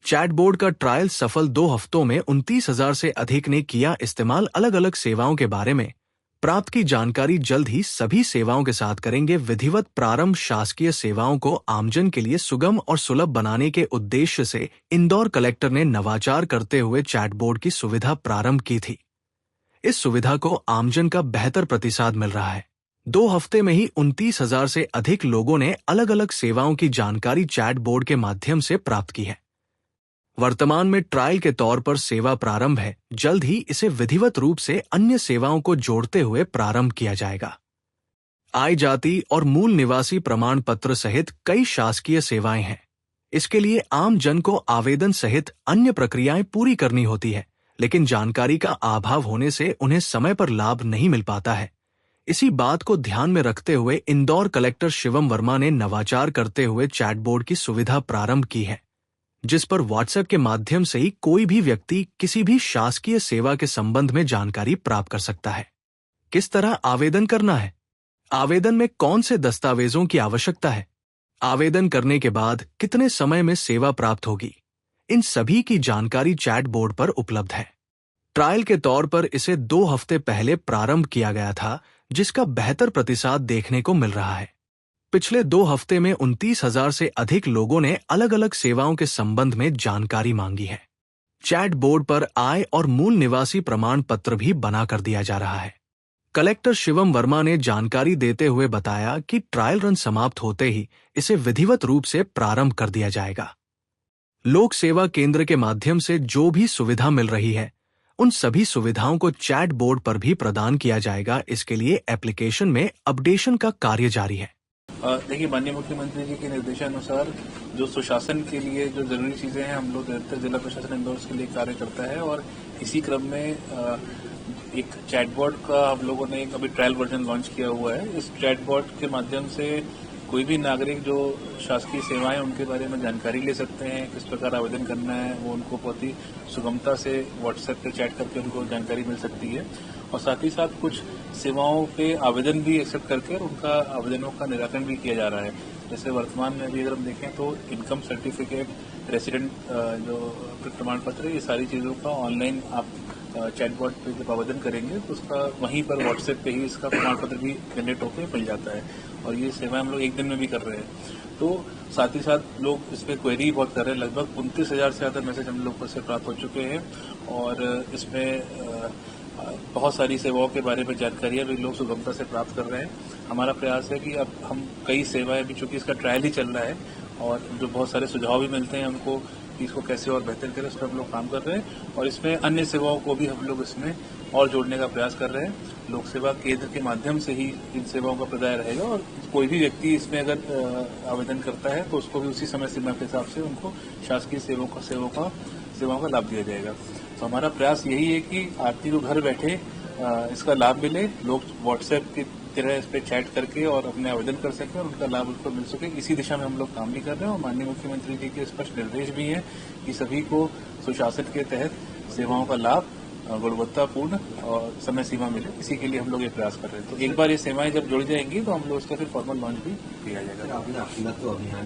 Chatbot का trial सफल 2 हफ्तों में 29,000 से अधिक ने किया इस्तेमाल। अलग अलग सेवाओं के बारे में प्राप्त की जानकारी जल्द ही सभी सेवाओं के साथ करेंगे विधिवत प्रारंभ। शासकीय सेवाओं को आमजन के लिए सुगम और सुलभ बनाने के उद्देश्य से इंदौर कलेक्टर ने नवाचार करते हुए चैटबोट की सुविधा प्रारंभ की थी। इस सुविधा को आमजन का बेहतर प्रतिसाद मिल रहा है। 2 हफ्ते में ही 29,000 से अधिक लोगों ने अलग अलग सेवाओं की जानकारी चैटबोट के माध्यम से प्राप्त की है। वर्तमान में ट्रायल के तौर पर सेवा प्रारंभ है। जल्द ही इसे विधिवत रूप से अन्य सेवाओं को जोड़ते हुए प्रारंभ किया जाएगा। आय जाति और मूल निवासी प्रमाण पत्र सहित कई शासकीय सेवाएं हैं। इसके लिए आम जन को आवेदन सहित अन्य प्रक्रियाएं पूरी करनी होती है, लेकिन जानकारी का अभाव होने से उन्हें समय पर लाभ नहीं मिल पाता है। इसी बात को ध्यान में रखते हुए इंदौर कलेक्टर शिवम वर्मा ने नवाचार करते हुए चैटबोट की सुविधा प्रारंभ की है, जिस पर व्हाट्सएप के माध्यम से ही कोई भी व्यक्ति किसी भी शासकीय सेवा के संबंध में जानकारी प्राप्त कर सकता है। किस तरह आवेदन करना है? आवेदन में कौन से दस्तावेजों की आवश्यकता है? आवेदन करने के बाद कितने समय में सेवा प्राप्त होगी? इन सभी की जानकारी चैटबोट पर उपलब्ध है। ट्रायल के तौर पर इसे 2 हफ्ते पहले प्रारंभ किया गया था, जिसका बेहतर प्रतिसाद देखने को मिल रहा है। पिछले 2 हफ्ते में 29,000 से अधिक लोगों ने अलग अलग सेवाओं के संबंध में जानकारी मांगी है। चैटबोट पर आय और मूल निवासी प्रमाण पत्र भी बना कर दिया जा रहा है। कलेक्टर शिवम वर्मा ने जानकारी देते हुए बताया कि ट्रायल रन समाप्त होते ही इसे विधिवत रूप से प्रारंभ कर दिया जाएगा। लोक सेवा केंद्र के माध्यम से जो भी सुविधा मिल रही है, उन सभी सुविधाओं को चैटबोट पर भी प्रदान किया जाएगा। इसके लिए एप्लीकेशन में अपडेशन का कार्य जारी है। देखिए, माननीय मुख्यमंत्री जी के निर्देशानुसार जो सुशासन के लिए जो जरूरी चीजें हैं, हम लोग निरंतर जिला प्रशासन इंदौर के लिए कार्य करता है और इसी क्रम में एक चैटबॉट का हम लोगों ने अभी ट्रायल वर्जन लॉन्च किया हुआ है। इस चैटबॉट के माध्यम से कोई भी नागरिक जो शासकीय सेवाएं उनके बारे में जानकारी ले सकते हैं, किस प्रकार आवेदन करना है, वो उनको बहुत ही सुगमता से व्हाट्सएप पे चैट करके उनको जानकारी मिल सकती है। और साथ ही साथ कुछ सेवाओं पे आवेदन भी एक्सेप्ट करके और उनका आवेदनों का निराकरण भी किया जा रहा है। जैसे वर्तमान में अभी अगर हम देखें तो इनकम सर्टिफिकेट, रेसिडेंट जो प्रमाण पत्र, ये सारी चीज़ों का ऑनलाइन आप चैटबॉट पे जब आवेदन करेंगे तो उसका वहीं पर व्हाट्सएप पे ही इसका प्रमाण पत्र भी जनरेट होकर मिल जाता है और ये सेवाएं हम लोग एक दिन में भी कर रहे हैं। तो साथ ही साथ लोग इस पर क्वेरी बहुत कर रहे हैं। लगभग 29,000 से ज़्यादा मैसेज हम लोग से प्राप्त हो चुके हैं और इसमें बहुत सारी सेवाओं के बारे में जानकारियां भी लोग सुगमता से प्राप्त कर रहे हैं। हमारा प्रयास है कि अब हम कई सेवाएं भी, चूंकि इसका ट्रायल ही चल रहा है और जो बहुत सारे सुझाव भी मिलते हैं हमको कि इसको कैसे और बेहतर करें, उस पर हम लोग काम कर रहे हैं और इसमें अन्य सेवाओं को भी हम लोग इसमें और जोड़ने का प्रयास कर रहे हैं। लोक सेवा केंद्र के माध्यम से ही इन सेवाओं का प्रदाय रहेगा और कोई भी व्यक्ति इसमें अगर आवेदन करता है तो उसको भी उसी समय सीमा के हिसाब से उनको शासकीय सेवाओं का लाभ दिया जाएगा। तो हमारा प्रयास यही है कि आरती को घर बैठे इसका लाभ मिले, लोग व्हाट्सएप की तरह इस पर चैट करके और अपने आवेदन कर सकें और उनका लाभ उनको मिल सके। इसी दिशा में हम लोग काम भी कर रहे हैं और माननीय मुख्यमंत्री जी के स्पष्ट निर्देश भी हैं कि सभी को सुशासन के तहत सेवाओं का लाभ गुणवत्तापूर्ण और समय सीमा मिले। इसी के लिए हम लोग ये प्रयास कर रहे हैं। तो एक बार ये सेवाएं जब जुड़ जाएंगी तो हम लोग उसका फिर फॉर्मल लॉन्च भी किया जाएगा।